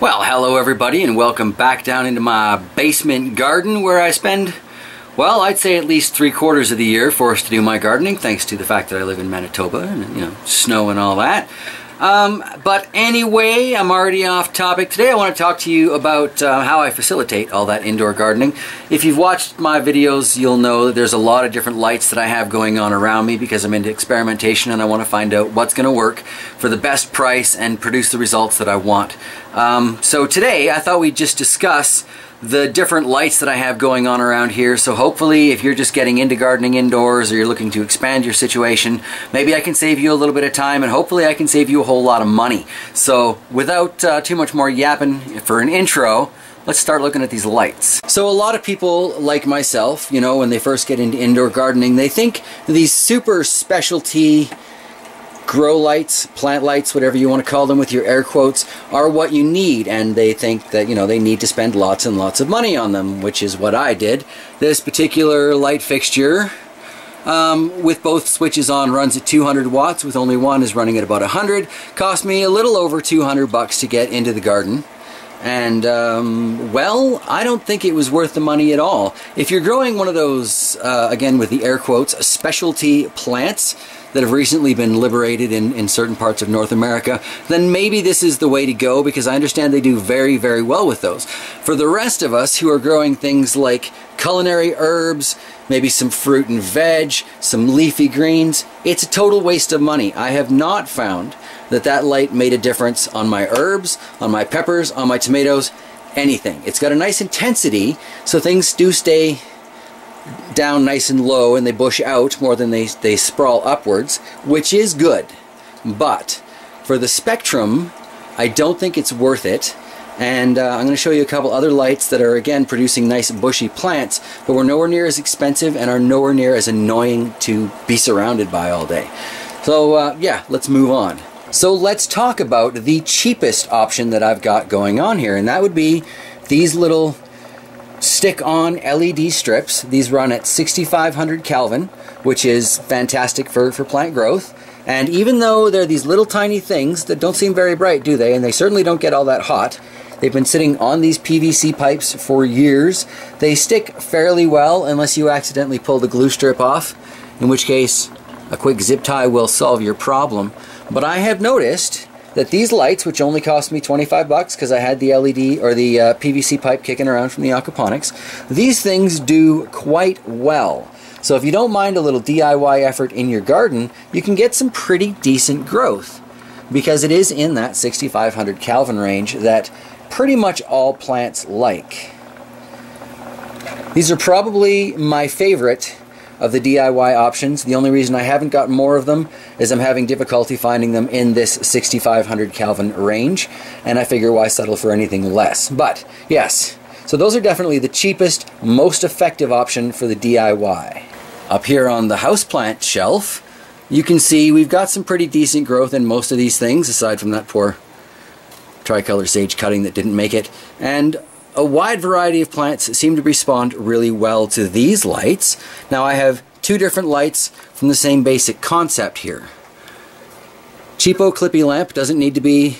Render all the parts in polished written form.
Well, hello everybody and welcome back down into my basement garden where I spend, well, I'd say at least 3/4 of the year forced to do my gardening thanks to the fact that I live in Manitoba and, you know, snow and all that. But anyway, I'm already off topic. Today I want to talk to you about how I facilitate all that indoor gardening. If you've watched my videos, you'll know that there's a lot of different lights that I have going on around me because I'm into experimentation and I want to find out what's going to work for the best price and produce the results that I want. So today I thought we'd just discuss the different lights that I have going on around here. So hopefully if you're just getting into gardening indoors or you're looking to expand your situation, maybe I can save you a little bit of time and hopefully I can save you a whole lot of money. So without too much more yapping for an intro, let's start looking at these lights. So a lot of people like myself, you know, when they first get into indoor gardening, they think these super specialty grow lights, plant lights, whatever you want to call them with your air quotes, are what you need, and they think that, you know, they need to spend lots and lots of money on them, which is what I did. This particular light fixture with both switches on runs at 200 watts, with only one is running at about 100. Cost me a little over 200 bucks to get into the garden. And, well, I don't think it was worth the money at all. If you're growing one of those, again with the air quotes, specialty plants that have recently been liberated in certain parts of North America, then maybe this is the way to go because I understand they do very, very well with those. For the rest of us who are growing things like culinary herbs, maybe some fruit and veg, some leafy greens, it's a total waste of money. I have not found that that light made a difference on my herbs, on my peppers, on my tomatoes, anything. It's got a nice intensity, so things do stay down nice and low and they bush out more than they sprawl upwards, which is good. But for the spectrum, I don't think it's worth it. And I'm going to show you a couple other lights that are, again, producing nice bushy plants, but were nowhere near as expensive and are nowhere near as annoying to be surrounded by all day. So yeah, let's move on. So let's talk about the cheapest option that I've got going on here, and that would be these little stick-on LED strips. These run at 6,500 Kelvin, which is fantastic for plant growth. And even though they're these little tiny things that don't seem very bright, do they? And they certainly don't get all that hot. They've been sitting on these PVC pipes for years. They stick fairly well unless you accidentally pull the glue strip off, in which case a quick zip tie will solve your problem. But I have noticed that these lights, which only cost me 25 bucks because I had the LED or the PVC pipe kicking around from the aquaponics, these things do quite well. So if you don't mind a little DIY effort in your garden, you can get some pretty decent growth because it is in that 6,500 Kelvin range that pretty much all plants like. These are probably my favorite of the DIY options. The only reason I haven't got more of them is I'm having difficulty finding them in this 6,500 Kelvin range, and I figure why settle for anything less. But yes, so those are definitely the cheapest, most effective option for the DIY. Up here on the houseplant shelf, you can see we've got some pretty decent growth in most of these things, aside from that poor tricolor sage cutting that didn't make it. And a wide variety of plants seem to respond really well to these lights. Now I have two different lights from the same basic concept here. Cheapo clippy lamp, doesn't need to be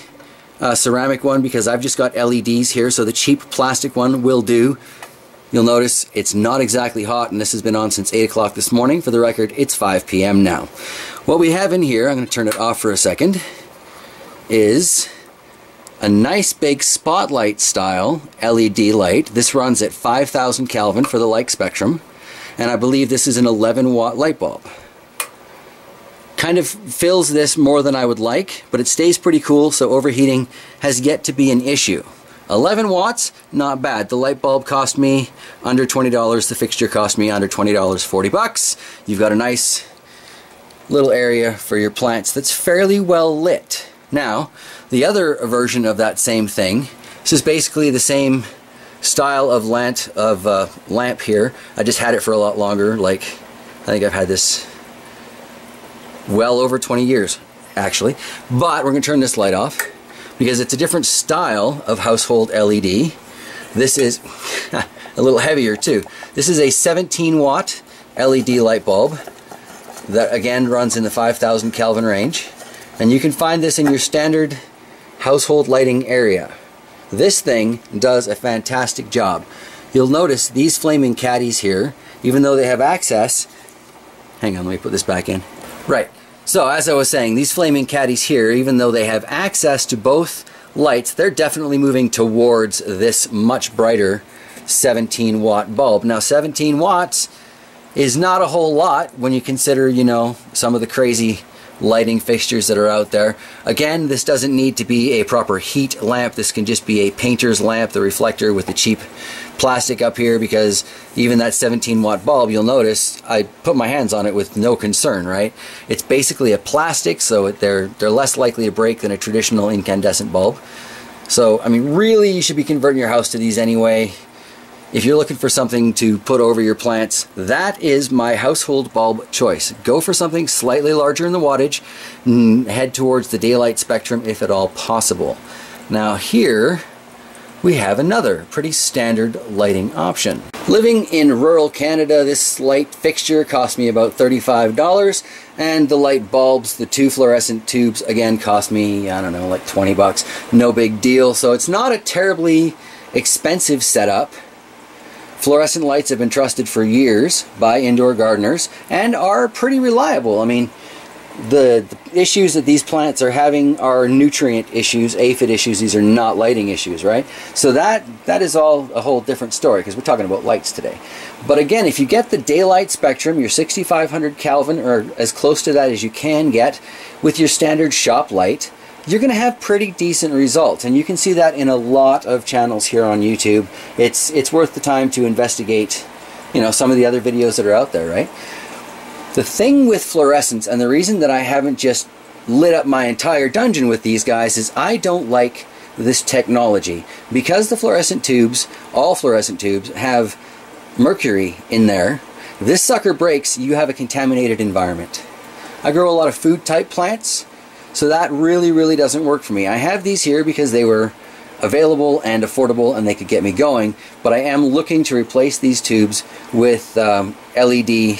a ceramic one because I've just got LEDs here, so the cheap plastic one will do. You'll notice it's not exactly hot, and this has been on since 8 o'clock this morning. For the record, it's 5 p.m. now. What we have in here, I'm going to turn it off for a second, is a nice big spotlight style LED light. This runs at 5,000 Kelvin for the light spectrum, and I believe this is an 11-watt light bulb. Kind of fills this more than I would like, but it stays pretty cool, so overheating has yet to be an issue. 11 watts, not bad. The light bulb cost me under $20. The fixture cost me under $20, 40 bucks. You've got a nice little area for your plants that's fairly well lit. Now, the other version of that same thing, this is basically the same style of lamp here. I just had it for a lot longer, like I think I've had this well over 20 years, actually. But we're going to turn this light off because it's a different style of household LED. This is a little heavier too. This is a 17-watt LED light bulb that again runs in the 5,000 Kelvin range. And you can find this in your standard household lighting area. this thing does a fantastic job. You'll notice these flaming caddies here, even though they have access, hang on, let me put this back in. Right, so as I was saying, these flaming caddies here, even though they have access to both lights, they're definitely moving towards this much brighter 17 watt bulb. Now 17 watts is not a whole lot when you consider, you know, some of the crazy lighting fixtures that are out there. Again, this doesn't need to be a proper heat lamp. This can just be a painter's lamp, the reflector with the cheap plastic up here, because even that 17 watt bulb, you'll notice I put my hands on it with no concern, right? It's basically a plastic, so they're less likely to break than a traditional incandescent bulb. So, I mean, really you should be converting your house to these anyway. If you're looking for something to put over your plants, that is my household bulb choice. Go for something slightly larger in the wattage, and head towards the daylight spectrum if at all possible. Now here we have another pretty standard lighting option. Living in rural Canada, this light fixture cost me about $35, and the light bulbs, the 2 fluorescent tubes, again cost me, I don't know, like 20 bucks. No big deal, so it's not a terribly expensive setup. Fluorescent lights have been trusted for years by indoor gardeners and are pretty reliable. I mean, the issues that these plants are having are nutrient issues, aphid issues. These are not lighting issues, right? So that is all a whole different story, because we're talking about lights today. But again, if you get the daylight spectrum, your 6500 Kelvin, or as close to that as you can get with your standard shop light, you're going to have pretty decent results, and you can see that in a lot of channels here on YouTube. It's worth the time to investigate, you know, some of the other videos that are out there, right? The thing with fluorescents, and the reason that I haven't just lit up my entire dungeon with these guys, is I don't like this technology. Because the fluorescent tubes, all fluorescent tubes, have mercury in there, this sucker breaks, you have a contaminated environment. I grow a lot of food type plants, so that really doesn't work for me. I have these here because they were available and affordable and they could get me going, but I am looking to replace these tubes with LED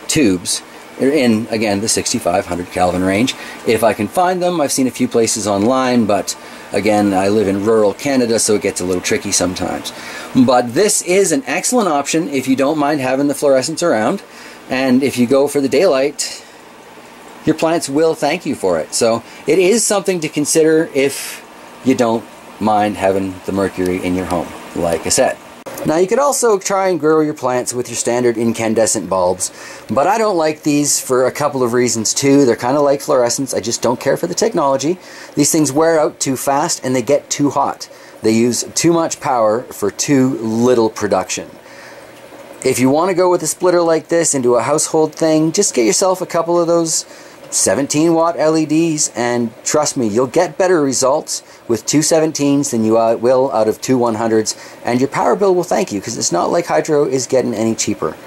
tubes in, again, the 6500 Kelvin range. If I can find them, I've seen a few places online, but again, I live in rural Canada, so it gets a little tricky sometimes. But this is an excellent option if you don't mind having the fluorescents around, and if you go for the daylight, your plants will thank you for it. So it is something to consider if you don't mind having the mercury in your home, like I said. Now you could also try and grow your plants with your standard incandescent bulbs, but I don't like these for a couple of reasons too. They're kind of like fluorescents. I just don't care for the technology. These things wear out too fast and they get too hot. They use too much power for too little production. If you want to go with a splitter like this and do a household thing, just get yourself a couple of those 17 watt LEDs, and trust me, you'll get better results with 2 17s than you will out of 2 100s, and your power bill will thank you, because it's not like hydro is getting any cheaper.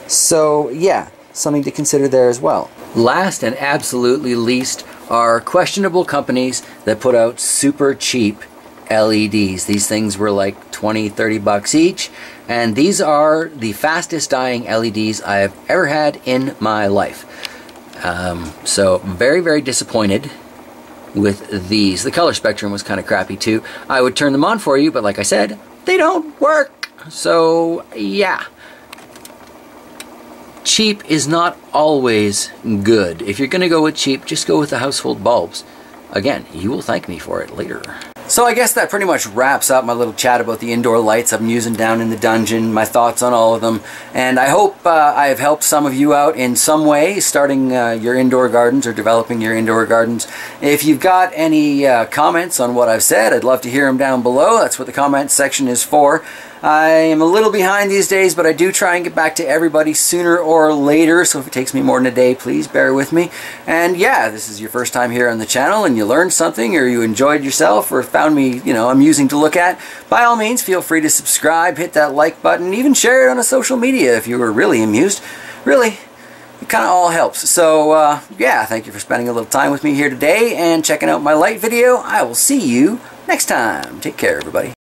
So yeah, something to consider there as well. Last and absolutely least are questionable companies that put out super cheap LEDs. These things were like 20, 30 bucks each, and these are the fastest dying LEDs I have ever had in my life. So very disappointed with these. The color spectrum was kind of crappy too. I would turn them on for you, but like I said, they don't work. So yeah, cheap is not always good. If you're gonna go with cheap, just go with the household bulbs. Again, you will thank me for it later. So I guess that pretty much wraps up my little chat about the indoor lights I'm using down in the dungeon, my thoughts on all of them, and I hope I have helped some of you out in some way starting your indoor gardens or developing your indoor gardens. If you've got any comments on what I've said, I'd love to hear them down below. That's what the comments section is for. I am a little behind these days, but I do try and get back to everybody sooner or later, so if it takes me more than a day, please bear with me. And yeah, this is your first time here on the channel and you learned something, or you enjoyed yourself, or found me, you know, amusing to look at, by all means, feel free to subscribe, hit that like button, even share it on a social media if you were really amused. Really, it kind of all helps. So yeah, thank you for spending a little time with me here today and checking out my light video. I will see you next time. Take care, everybody.